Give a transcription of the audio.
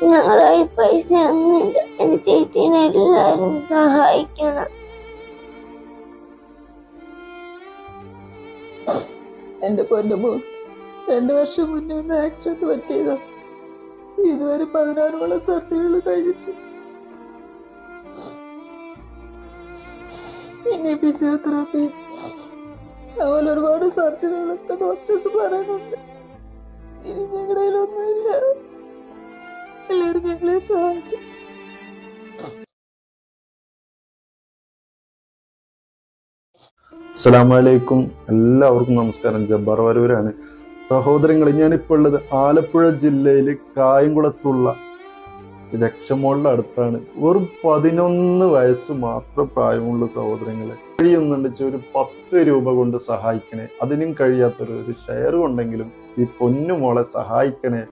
ഞങ്ങളായി പൈസ ഒന്നുമില്ല. എന്റെ ചേച്ചീനെ എല്ലാരും സഹായിക്കണം. എന്റെ പൊന്നുമോ 2 വർഷം മുന്നേ ഒന്ന് ആക്സിഡന്റ് പറ്റിയതാ. ഇതുവരെ 16ഓളം സർജറികൾ കഴിഞ്ഞിട്ട് ഇനി ഫിസിയോതെറാപ്പി അതുപോലെ ഒരുപാട് സർജറികളൊക്കെ ഡോക്ടേഴ്സ് പറയുന്നുണ്ട്. ഇനി ഞങ്ങളുടെ കയ്യിലൊന്നുമില്ല. എല്ലാവരും ഞങ്ങളെ സഹായിക്കും. അസ്സലാമലൈക്കും, എല്ലാവർക്കും നമസ്കാരം. ജബ്ബാർ വരൂരാണ്. സഹോദരങ്ങൾ, ഞാനിപ്പോൾ ഉള്ളത് ആലപ്പുഴ ജില്ലയിൽ കായംകുളത്തുള്ള രക്ഷമോളുടെ അടുത്താണ്. വെറും 11 വയസ്സ് മാത്രം പ്രായമുള്ള സഹോദരങ്ങളെ, കഴിയുന്നുണ്ടെങ്കിൽ ഒരു 10 രൂപ കൊണ്ട് സഹായിക്കണേ. അതിനും കഴിയാത്തൊരു ഷെയർ കൊണ്ടെങ്കിലും ഈ പൊന്നുമോളെ സഹായിക്കണേ.